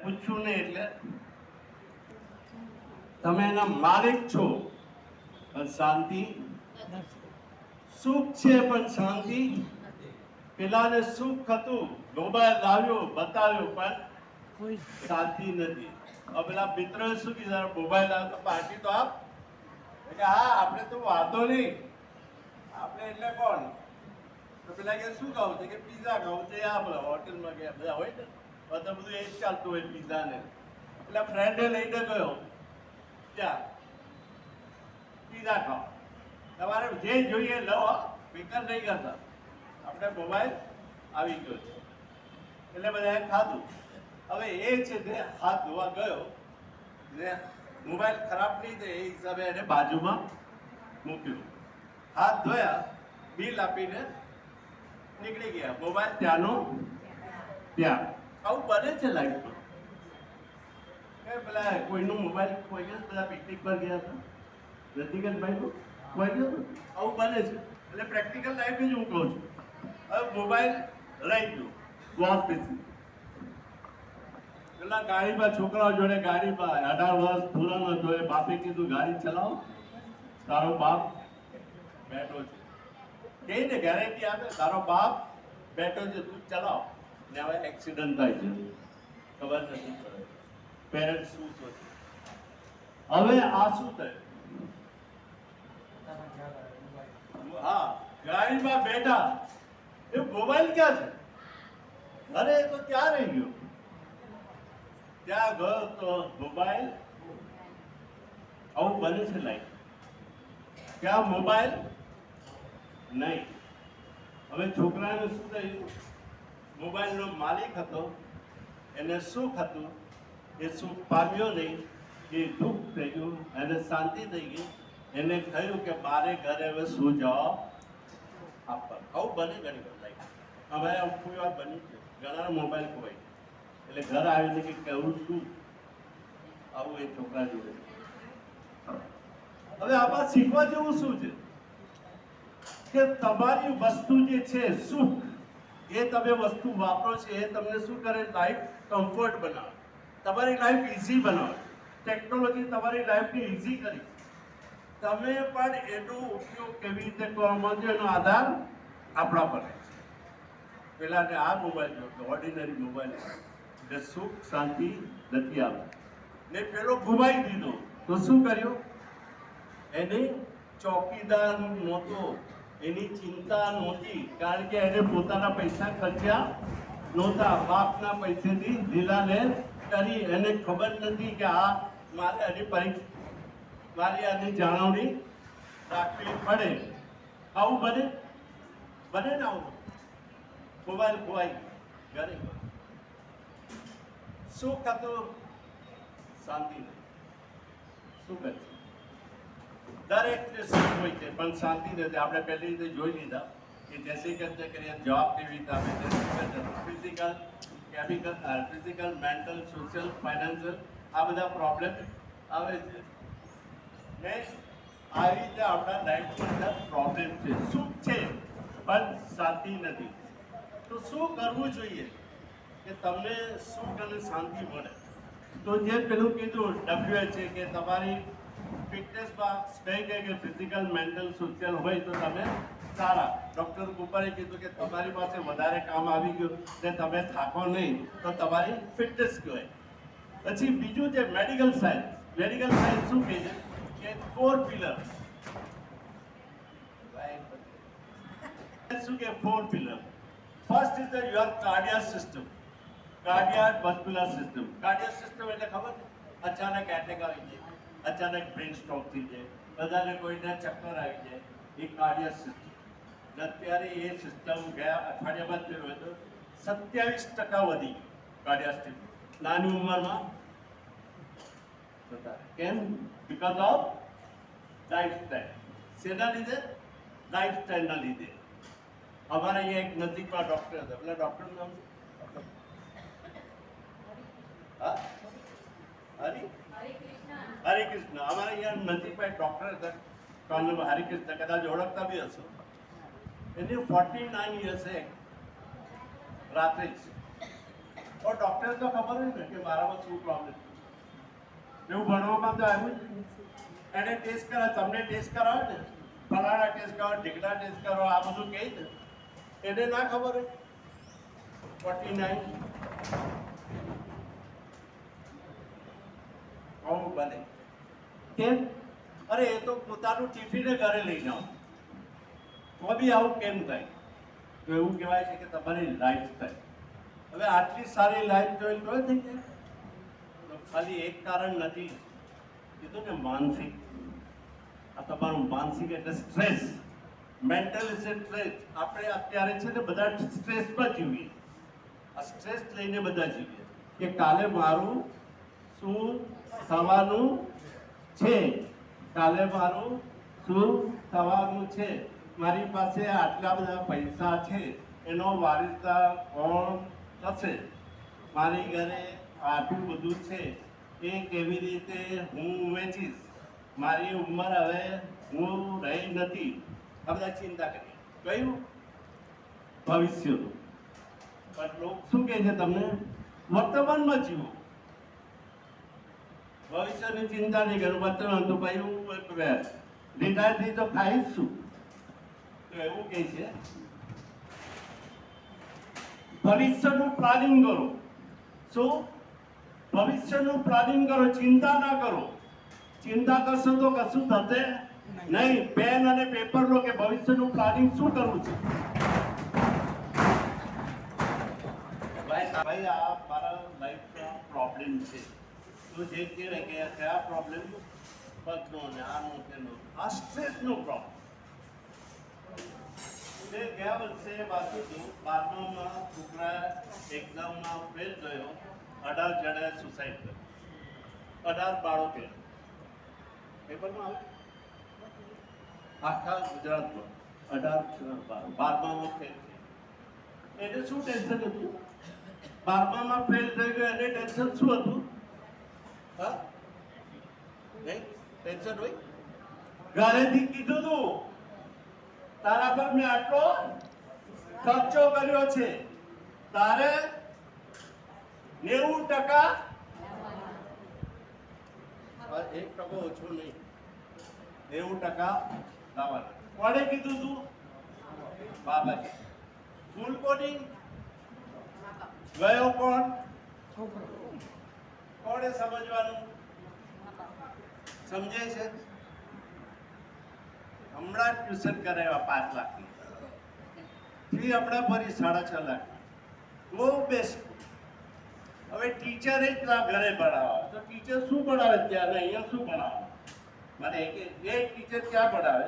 પૂછ્યું નહીં એટલે તમે એના માલિક છો, પણ શાંતિ સુખ છે પણ શાંતિ. પેલાને સુખ હતું, મોબાઈલ લાવ્યો બતાવ્યો, પણ શાંતિ નથી. હવે પેલા મિત્રોએ શું કીધું, મોબાઈલ આવ્યો તો પાર્ટી તો આપ. હા, આપણે તો વાંધો નહીં, આપણે એટલે કોણ. તો પેલા કે શું ખાવું છે, કે પીઝા ખાવું છે. આપણે હોટલમાં ગયા બધા હોય ને, બધા બધું એ જ ચાલતું હોય પીઝા ને. એટલે ફ્રેન્ડે લઈને ગયો ત્યાં પીઝા ખાઓ, તમારે જે જોઈએ લો, ફિકર નહીં કરતા, આપણે મોબાઈલ આવી ગયો છે. એટલે બધાએ ખાધું. હવે એ છે તે હાથ ધોવા ગયો ને મોબાઈલ ખરાબ નહીં થાય એ હિસાબે એને બાજુમાં મૂક્યું. હાથ ધોયા, બિલ આપીને નીકળી ગયા. મોબાઈલ ત્યાંનો ત્યાં. આવું બને છે લાઈફમાં. પેલા કોઈનો મોબાઈલ કોઈ ગયો, બધા પિકનિક પર ગયા હતા રતિકાંતભાઈ નું કોઈ ગયો. આવું બને છે. એટલે પ્રેક્ટિકલ લાઈફ જ હું કહું છું. હવે મોબાઈલ લઈ ગયો, વોશ બેસી પેલા ગાડીમાં છોકરાઓ જોડે ગાડીમાં 18 વર્ષ પૂરા ન જોઈએ, બાપે કીધું ગાડી ચલાવો, તારો બાપ બેઠો છે. કઈને ગેરંટી આપે, તારો બાપ બેઠો છે, તું ચલાવ. ને હવે એક્સિડન્ટ થાય છે, ખબર નથી પડે પેરેન્ટ શું સોચે. હવે આ શું થાય? હા, ગાડીમાં બેઠા, એ મોબાઈલ ક્યાં છે? અરે એ તો ક્યાં રહી ગયો? ત્યાં ગયો તો મોબાઈલ. આવું બને છે લાઈફ. ત્યાં મોબાઈલ નહીં. હવે છોકરાને શું થયું? મોબાઈલનો માલિક હતો, એને સુખ હતું, એ સુખ પામ્યો નહીં, એ દુઃખ થઈ ગયું, એને શાંતિ થઈ ગઈ. એને થયું કે મારે ઘરે હવે શું જવાબ આપવા. આવું બને ઘણી વાર લાઈફ. હવે કોઈ વાર બની છે, ઘણા મોબાઈલ ખોવાય એટલે ઘર આવીને કે કહેવું શું, આવું એ છોકરા જોડે. હવે આમાં શીખવા જેવું શું છે કે તમારી વસ્તુ જે છે સુખ, એ તમે વસ્તુ વાપરો છો, એ તમને શું કરે? લાઈફ કમ્ફર્ટ બનાવે, તમારી લાઈફ ઇઝી બનાવે. ટેકનોલોજી તમારી લાઈફને ઇઝી કરી. તમે પણ એનો ઉપયોગ કેવી રીતે કરવામાં છે એનો આધાર આપણા પર છે. પેલા ને આ મોબાઈલ જોતો, ઓર્ડિનરી મોબાઈલ, એટલે સુખ શાંતિ નથી આવતી. ને પેલો ગુમાવી દીધો તો શું કર્યું? એને ચોકીદાર નહોતો, એની ચિંતા નહોતી, કારણ કે એને પોતાના પૈસા ખર્ચ્યા નહોતા, બાપના પૈસેથી લીલા લે કરી. એને ખબર નથી કે આ મારે આની પરીક્ષા, મારી આની જાળવણી રાખવી પડે. આવું બને? બને ને આવું? મોબાઈલ ખોવાઈ ઘરે, સુખ હતું, શાંતિ નહીં. શું કરે? દરેકને સુખ હોય છે પણ શાંતિ નથી. આપણે પહેલી રીતે જોઈ લીધા કે જૈસે કરતે કરીએ જવાબ કેવી રીતે આપે છે. Physical, chemical, physical, mental, social, financial, આ બધા પ્રોબ્લેમ આવે છે. ને આવી રીતે આપણા લાઈફની અંદર પ્રોબ્લેમ છે. સુખ છે પણ શાંતિ નથી. તો શું કરવું જોઈએ કે તમને સુખ અને શાંતિ મળે? તો જે પેલું કીધું WHO કે તમારી ફિટનેસમાં કઈ કઈ કે ફિઝિકલ, મેન્ટલ, સોશિયલ હોય તો તમે સારા. ડૉક્ટર કુપરે કીધું કે તમારી પાસે વધારે કામ આવી ગયું ને તમે થાકો નહીં તો તમારી ફિટનેસ કહેવાય. પછી બીજું છે મેડિકલ સાયન્સ. મેડિકલ સાયન્સ શું કહે છે કે 4 પિલર. શું કે 4 pillar? First is the your cardiac system, cardiac muscular system. Cardiac system એટલે ખબર છે? અચાનક એટેક આવી જાય, અચાનક બ્રેન સ્ટ્રોક થઈ જાય, બધાને કોઈને ચક્કર આવી જાય, એ કાર્ડિયાક સિસ્ટમ. અત્યારે એ સિસ્ટમ ગયા અઠવાડિયામાં જ જોયું તો 27% વધી ગઈ કાર્ડિયાક સિસ્ટમ નાની ઉંમરમાં. કેમ? Because of lifestyle. શેના લીધે? લાઈફસ્ટાઈલના લીધે. અમારે અહીંયા એક નજીકમાં ડૉક્ટર હતા, પેલા ડૉક્ટરનું નામ છે હરિકૃષ્ણ. અમારે અહીંયા નજીકમાં એક ડૉક્ટર હતા, હરિકૃષ્ણ, કદાચ ઓળખતા બી હશો. એને 49 યર્સે રાત્રે જ और डॉक्टर तो खबर है ને કે મારામાં શું પ્રોબ્લેમ છે એવું ભણવામાં તો આવ્યું જ નહીં. એને ટેસ્ટ કરાવે, તમને ટેસ્ટ કરાવે ને, ફલાણા ટેસ્ટ કરો, ઢીકડા ટેસ્ટ કરો, આ બધું કહે ને, એને ના ખબર હોય 49 આવું બને કેમ? અરે એ તો પોતાનું ટિફિને ઘરે લઈને આવો તો બી આવું કેમ થાય? તો એવું કહેવાય છે કે તમારી લાઈફ થાય. હવે આટલી સારી લાઈફ જોઈ તો થઈ જાય. તો ખાલી એક કારણ નથી કીધું ને, માનસિક. આ તમારું માનસિક એટલે સ્ટ્રેસ, મેન્ટલ સ્ટ્રેસ. આપણે અત્યારે છે ને બધા સ્ટ્રેસમાં જીવીએ. આ સ્ટ્રેસ લઈને બધા જીવીએ કે કાલે મારું શું થવાનું છે, કાલે મારું શું થવાનું છે, મારી પાસે આટલા બધા પૈસા છે, એનો વારિસદાર કોણ થશે, મારી ઘરે આટલું બધું છે, એ કેવી રીતે હું વેચીશ, મારી ઉંમર હવે હું રહી નથી. આ બધા ચિંતા કરીએ. કયું? ભવિષ્યનું. પણ લોકો શું કહે છે તમને? વર્તમાનમાં જીવો. ભવિષ્યની ચિંતા નહીં કરું, વર્તમાન તો ભાઈ હું રિટાયર થઈ તો ખાઈશ શું? તો એવું કહે છે. ભવિષ્યનું પ્લાનિંગ કરો. શું? ભવિષ્યનું પ્લાનિંગ કરો, ચિંતા ના કરો. ચિંતા કરશો તો કશું થશે નહીં. પેન અને પેપર લો કે ભવિષ્યનું પ્લાનિંગ શું કરવું છે. ભાઈ આ મારા લાઈફનો પ્રોબ્લેમ છે. તો જે કહે કે કયા પ્રોબ્લેમ? પગનો ને આનો તેનો, આ સ્ટ્રેસનો પ્રોબ્લેમ. મેં ગયા વર્ષે વાંચ્યું હતું, 12માં છોકરા એક્ઝામમાં ફેલ થયો, 18 જણાએ સુસાઇડ કર્યું. 18 બાળકોએ. પેપરમાં આવે આખા ગુજરાતમાં 18 12માં ફેલ થયો. એને શું ટેન્શન હતું? 12માં ફેલ થઈ ગયો, એને ટેન્શન શું હતું? હા, નહીં ટેન્શન હોય? ઘરેથી કીધું તું તારા પર મેં આટલો ખર્ચો કર્યો છે, તારે 90% 1% ઓછો નહીં, 90% લાવવાના. કોણે કીધું તું? બાબાએ. ફૂલ કોડિંગ ગયો કોણ? કોણે સમજવાનું? સમજે છે? હમણાં ટ્યુશન કરાવ્યા 5 લાખની ફી, હમણાં ભરી 6.5 લાખ. બહુ બેસ્ટ. હવે ટીચરે જ ના ઘરે ભણાવવા, તો ટીચર શું ભણાવે ત્યાં? અહીંયા શું ભણાવે? મને એક ટીચર ક્યાં ભણાવે?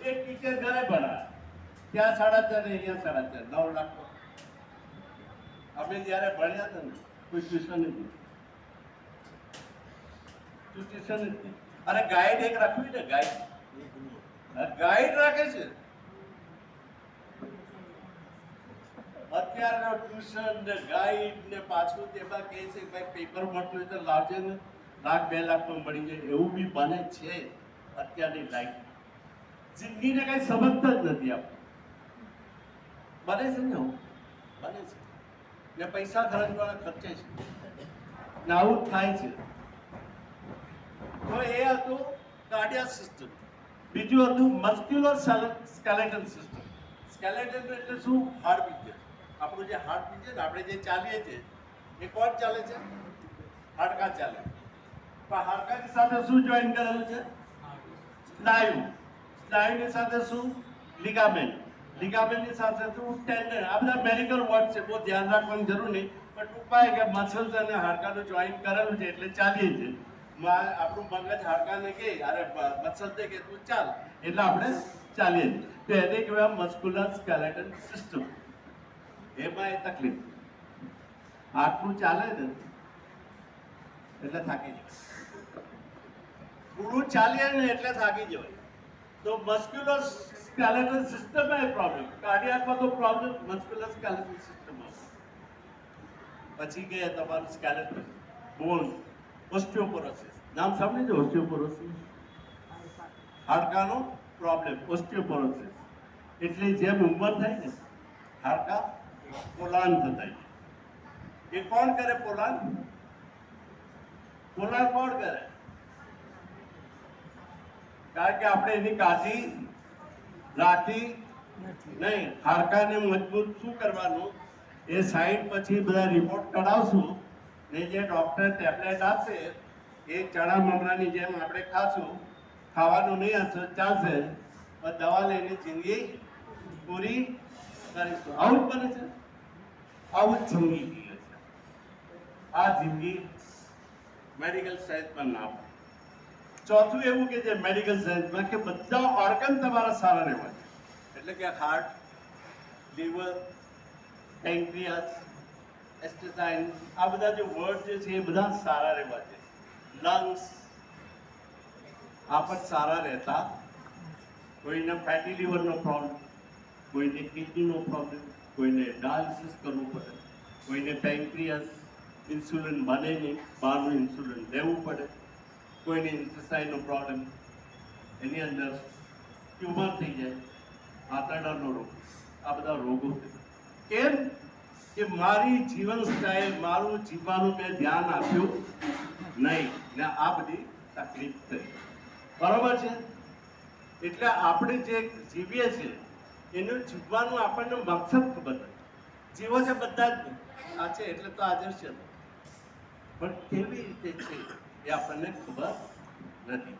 એક ટીચર ઘરે ભણાવે. ત્યાં 4.5 ને અહીંયા 4.5, 9 લાખ. અમે જ્યારે ભણ્યા હતા ને કોઈ ટ્યુશન નથી, ટ્યુશન નથી. અને ગાઈડ એક રાખવી ને, ગાઈડ રાખે છે. અત્યારનો ટ્યુશન ને ગાઈડ ને પાછું તેમાં કહે છે ભાઈ પેપર મળતું હોય તો લાવજે ને, 1 2 લાખમાં મળી જાય. એવું બી બને છે અત્યારની લાઈફ. જિંદગીને કઈ સમજતા જ નથી આપણે. બને છે ને, બને છે ને, પૈસા ખર્ચવાળા ખર્ચે છે ને, આવું જ થાય છે. તો એ હતું કાર્ડિયાક સિસ્ટમ. બીજું હતું મસ્ક્યુલર સ્કેલેટલ સિસ્ટમ. સ્કેલેટલ એટલે શું? હાડપિંજર. આપણું જે હાડપિંજર, આપણે જે ચાલીએ છીએ એ કોણ ચાલે છે? હાડકા ચાલે. પણ હાડકાની સાથે શું જોઈન કરેલું છે? સ્નાયુ. સ્નાયુની સાથે શું? લિગામેન્ટ. લિગામેન્ટની સાથે શું? ટેન્ડન. આ બધા મેડિકલ વર્ડ છે, બહુ ધ્યાન રાખવાની જરૂર નહીં. પણ ટૂંકમાં કે મસલ્સ અને હાડકાનું જોઈન કરેલું છે એટલે ચાલીએ છીએ. આપણું મગજ હાડકાને કહે, અરે મસલ્સને કે તું ચાલ, એટલે આપણે ચાલીએ. તો એને કહેવાય મસ્ક્યુલર સ્કેલેટલ સિસ્ટમ. એમાં એ તકલીફ, આટલું ચાલે ને એટલે થાકી જવાય. પૂરું ચાલીએ ને એટલે થાકી જવાય. તો મસ્ક્યુલર સ્કેલેટલ સિસ્ટમમાં એ પ્રોબ્લેમ. કાર્ડિયાકમાં તો પ્રોબ્લેમ મસ્ક્યુલર સ્કેલેટલ સિસ્ટમમાં. પછી કે તમારું સ્કેલેટલ, બોન, ઓસ્ટિયોપોરોસિસ. નામ સાંભળ્યું છે? Osteoporosis હાડકાનો problem. ઓસ્ટિયોપોરોસિસ એટલે જેમ ઉંમર થાય ને હાડકા પોલાણ થતા જાય. એ કોણ કરે? પોલાણ કોણ કરે? કારણ કે આપણે એની કાળજી રાખી નહીં. હાડકાને મજબૂત શું કરવાનું? એ સાઈડ પછી બધા રિપોર્ટ કઢાવશું ને જે ડોક્ટર ટેબ્લેટ આપશે એ ચણા મમરાની જેમ આપણે ખાશું. ખાવાનું નહીં હશે ચાલશે, પણ દવા લઈને જિંદગી પૂરી કરીશું. આવું જ બને છે, આવું જ જિંદગી જીવે છે. આ જિંદગી મેડિકલ સાયન્સમાં ના હોય. ચોથું એવું કે છે મેડિકલ સાયન્સમાં કે બધા ઓર્ગન તમારા સારા રહેવા છે. એટલે કે હાર્ટ, લીવર, પેન્ક્રિયાસ, એસ્ટેસાઇન, આ બધા જે વર્ડ જે છે એ બધા સારા રહેવા છે. લંગ્સ આ પણ સારા રહેતા. કોઈને ફેટી લીવરનો પ્રોબ્લેમ, કોઈને કિડનીનો પ્રોબ્લેમ, કોઈને ડાયાલિસિસ કરવું પડે, કોઈને પેન્ક્રિયાસ ઇન્સ્યુલિન બને નહીં, બહારનું ઇન્સ્યુલિન લેવું પડે, કોઈને ઇન્ટેસ્ટાઇનનો પ્રોબ્લેમ, એની અંદર ટ્યુમર થઈ જાય, આંતરડાનો રોગ, આ બધા રોગો છે. કેમ કે મારી જીવન સ્ટાઇલ, મારું જીવવાનું મેં ધ્યાન આપ્યું નહીં ને આ બધી તકલીફ થઈ. બરોબર છે? એટલે આપણે જે જીવીએ છીએ એનું જીવવાનું આપણને મકસદ ખબર નથી. જીવો છે બધા જ આ છે એટલે તો હાજર છે, પણ કેવી રીતે છે એ આપણને ખબર નથી.